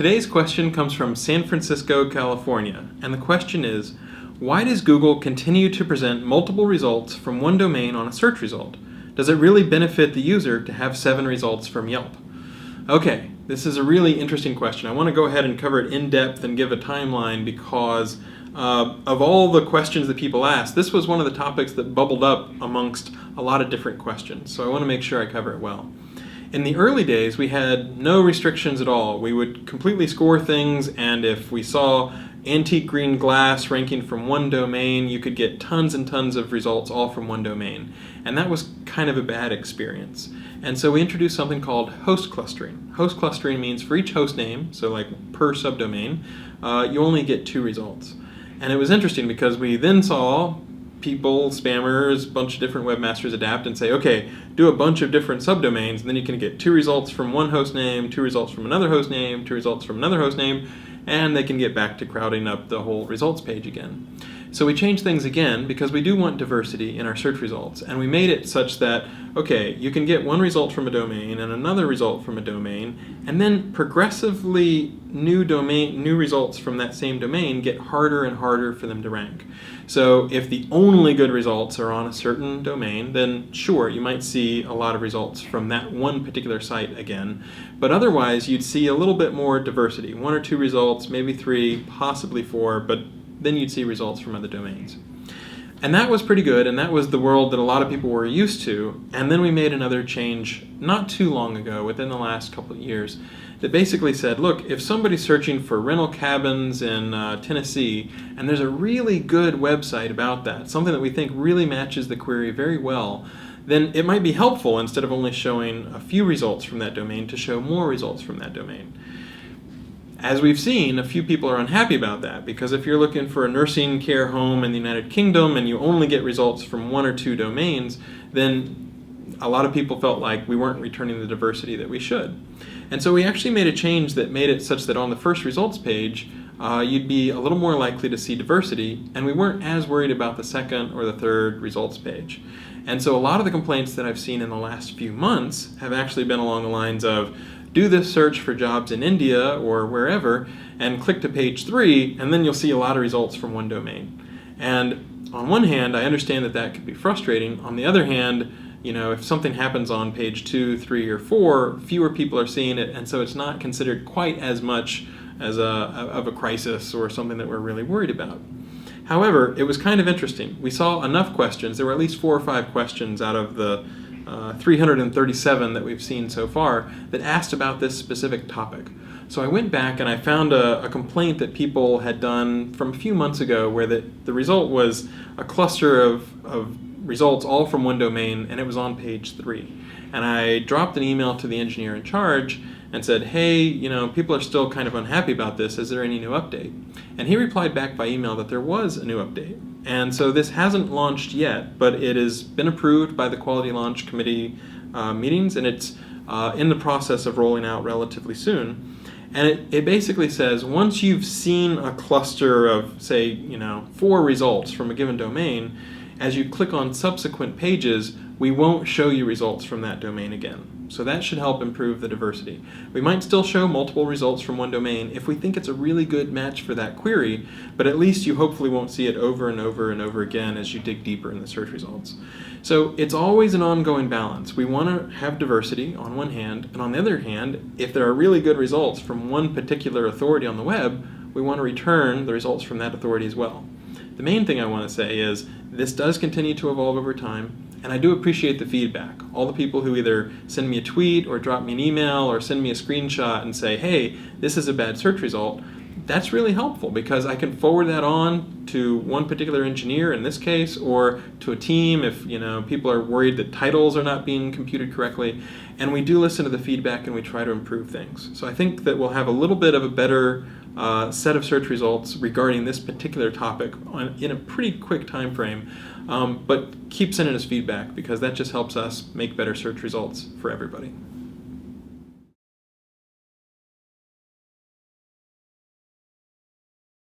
Today's question comes from San Francisco, California, and the question is, why does Google continue to present multiple results from one domain on a search result? Does it really benefit the user to have 7 results from Yelp? Okay, this is a really interesting question. I want to go ahead and cover it in depth and give a timeline because of all the questions that people asked, this was one of the topics that bubbled up amongst a lot of different questions. So I want to make sure I cover it well. In the early days, we had no restrictions at all. We would completely score things, and if we saw antique green glass ranking from one domain, you could get tons and tons of results all from one domain. And that was kind of a bad experience. And so we introduced something called host clustering. Host clustering means for each host name, so like per subdomain, you only get 2 results. And it was interesting because we then saw people, spammers, a bunch of different webmasters adapt and say, okay, do a bunch of different subdomains, and then you can get 2 results from one host name, 2 results from another host name, 2 results from another host name, and they can get back to crowding up the whole results page again. So we changed things again because we do want diversity in our search results, and we made it such that, okay, you can get one result from a domain and another result from a domain, and then progressively new results from that same domain get harder and harder for them to rank. So if the only good results are on a certain domain, then sure, you might see a lot of results from that one particular site again, but otherwise you'd see a little bit more diversity, 1 or 2 results, maybe 3, possibly 4, but then you'd see results from other domains. And that was pretty good, and that was the world that a lot of people were used to. And then we made another change not too long ago, within the last couple of years, that basically said, look, if somebody's searching for rental cabins in Tennessee, and there's a really good website about that, something that we think really matches the query very well, then it might be helpful, instead of only showing a few results from that domain, to show more results from that domain. As we've seen, a few people are unhappy about that, because if you're looking for a nursing care home in the United Kingdom and you only get results from 1 or 2 domains, then a lot of people felt like we weren't returning the diversity that we should. And so we actually made a change that made it such that on the first results page, you'd be a little more likely to see diversity, and we weren't as worried about the second or the third results page. And so a lot of the complaints that I've seen in the last few months have actually been along the lines of, do this search for jobs in India or wherever, and click to page 3, and then you'll see a lot of results from one domain. And on one hand, I understand that that could be frustrating. On the other hand, if something happens on page 2, 3, or 4, fewer people are seeing it, and so it's not considered quite as much as of a crisis or something that we're really worried about. However, it was kind of interesting. We saw enough questions. There were at least 4 or 5 questions out of the 337 that we've seen so far that asked about this specific topic. So I went back and I found a complaint that people had done from a few months ago where the result was a cluster of results all from one domain, and it was on page 3. And I dropped an email to the engineer in charge and said, hey, people are still kind of unhappy about this. Is there any new update? And he replied back by email that there was a new update. And so this hasn't launched yet, but it has been approved by the Quality Launch Committee meetings, and it's in the process of rolling out relatively soon. And it basically says, once you've seen a cluster of, say, 4 results from a given domain, as you click on subsequent pages, we won't show you results from that domain again. So that should help improve the diversity. We might still show multiple results from one domain if we think it's a really good match for that query, but at least you hopefully won't see it over and over and over again as you dig deeper in the search results. So it's always an ongoing balance. We want to have diversity on one hand, and on the other hand, if there are really good results from one particular authority on the web, we want to return the results from that authority as well. The main thing I want to say is this does continue to evolve over time, and I do appreciate the feedback. All the people who either send me a tweet or drop me an email or send me a screenshot and say, hey, this is a bad search result, that's really helpful because I can forward that on to one particular engineer in this case, or to a team if people are worried that titles are not being computed correctly. And we do listen to the feedback and we try to improve things. So I think that we'll have a little bit of a better set of search results regarding this particular topic in a pretty quick time frame. But keep sending us feedback because that just helps us make better search results for everybody.